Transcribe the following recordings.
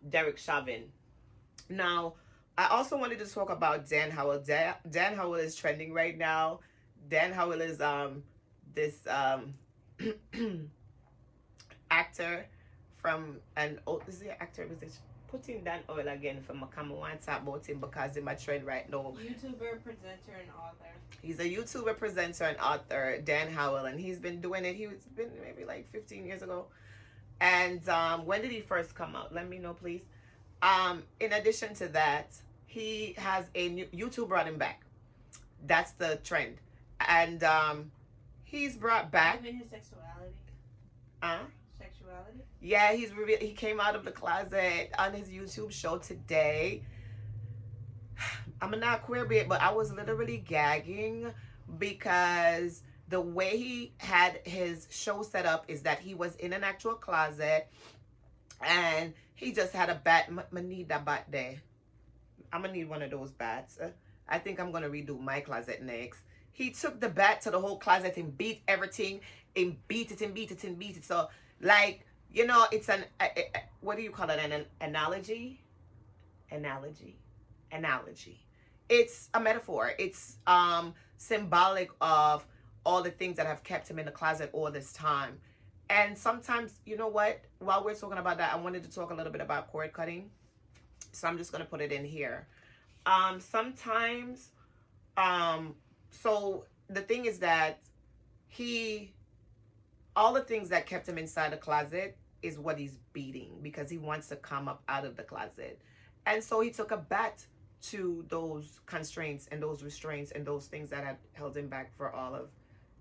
Derek Chauvin. Now, I also wanted to talk about Dan Howell. Dan Howell is trending right now. Dan Howell is this actor from an oh, is he an actor? Was it putting Dan oil again from Makama one talk about him because he's my trend right now. YouTuber, presenter, and author. He's a YouTuber, presenter, and author, Dan Howell, and he's been doing it. He's been maybe like 15 years ago. And when did he first come out? Let me know, please. In addition to that, he has a new YouTube brought him back. That's the trend, and he's brought back. Even his sexuality. Uh, Sexuality. yeah, he came out of the closet on his YouTube show today. I'm not queer bait, but I was literally gagging because the way he had his show set up is that he was in an actual closet and he just had a bat. I need that bat there. I'm gonna need one of those bats. I think I'm gonna redo my closet next. He took the bat to the whole closet and beat everything and beat it and beat it and beat it. So, like, you know, it's what do you call it? An analogy? Analogy. It's a metaphor. It's symbolic of all the things that have kept him in the closet all this time. And sometimes, you know what? While we're talking about that, I wanted to talk a little bit about cord cutting. So I'm just going to put it in here. Sometimes, so the thing is that all the things that kept him inside the closet is what he's beating because he wants to come up out of the closet. And so he took a bat to those constraints and those restraints and those things that had held him back for all of,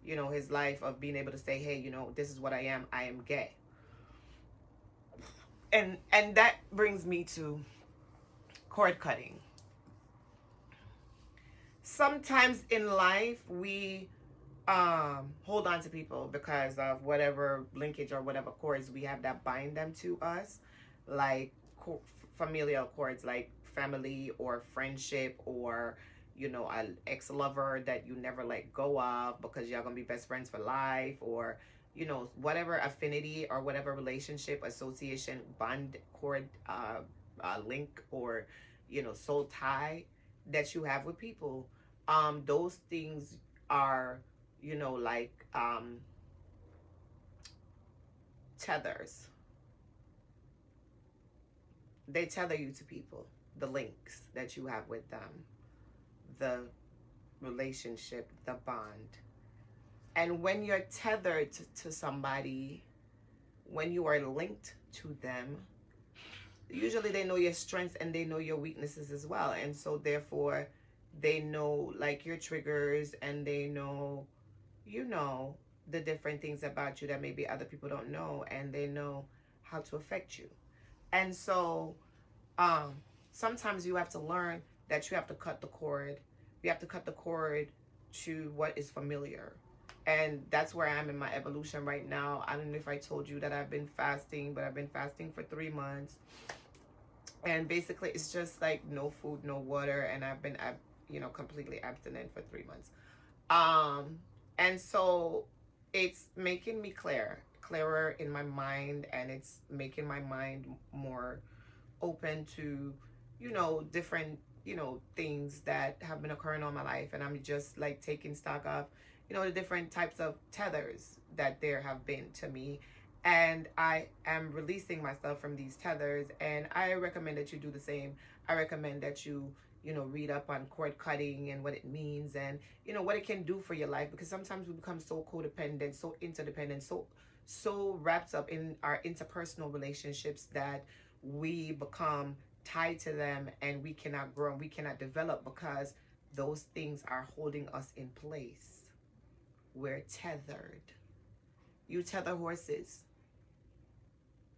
you know, his life of being able to say, hey, you know, this is what I am gay. And that brings me to cord cutting. Sometimes in life we hold on to people because of whatever linkage or whatever cords we have that bind them to us, like familial cords, like family or friendship, or you know, an ex-lover that you never let go of because y'all gonna be best friends for life, or you know, whatever affinity or whatever relationship, association, bond, cord, link, or you know, soul tie that you have with people. Those things are, you know, like tethers. They tether you to people, the links that you have with them, the relationship, the bond. And when you're tethered to somebody, when you are linked to them, usually they know your strengths and they know your weaknesses as well. And so therefore they know like your triggers, and they know, you know, the different things about you that maybe other people don't know, and they know how to affect you. And so sometimes you have to learn that you have to cut the cord. You have to cut the cord to what is familiar. And that's where I am in my evolution right now. I don't know if I told you that I've been fasting, but I've been fasting for 3 months. And basically it's just like no food, no water, and I've been completely abstinent for 3 months. And so it's making me clearer in my mind, and it's making my mind more open to, you know, different, you know, things that have been occurring all my life. And I'm just like taking stock of, you know, the different types of tethers that there have been to me. And I am releasing myself from these tethers. And I recommend that you do the same. I recommend that you know, read up on cord cutting and what it means, and, you know, what it can do for your life. Because sometimes we become so codependent, so interdependent, so wrapped up in our interpersonal relationships that we become tied to them, and we cannot grow and we cannot develop because those things are holding us in place. We're tethered. You tether horses.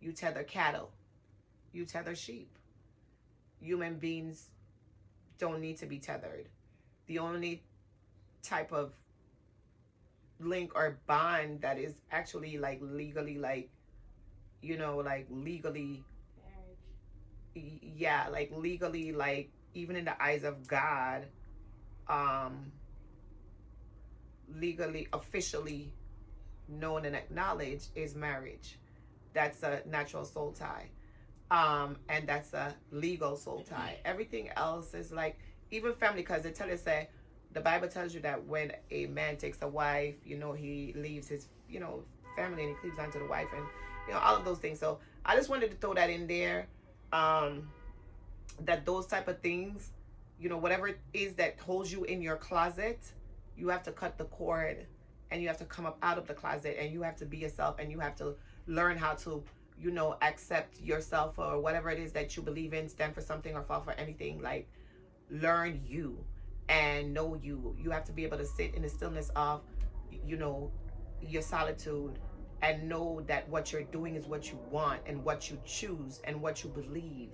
You tether cattle. You tether sheep. Human beings don't need to be tethered. The only type of link or bond that is actually like legally, like, you know, like legally, yeah, like legally, like even in the eyes of God, legally, officially known and acknowledged, is marriage. That's a natural soul tie. And that's a legal soul tie. Everything else is like, even family, because it tells us that the Bible tells you that when a man takes a wife, he leaves his, family and he cleaves onto the wife, and all of those things. So I just wanted to throw that in there. That those type of things, whatever it is that holds you in your closet, you have to cut the cord, and you have to come up out of the closet, and you have to be yourself, and you have to learn how to accept yourself, or whatever it is that you believe in, stand for something or fall for anything. Like, learn you and know you. You have to be able to sit in the stillness of, your solitude, and know that what you're doing is what you want and what you choose and what you believe.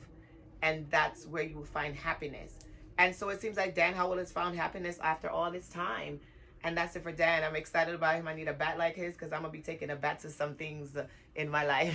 And that's where you will find happiness. And so it seems like Dan Howell has found happiness after all this time. And that's it for Dan. I'm excited about him. I need a bat like his, because I'm going to be taking a bat to some things in my life.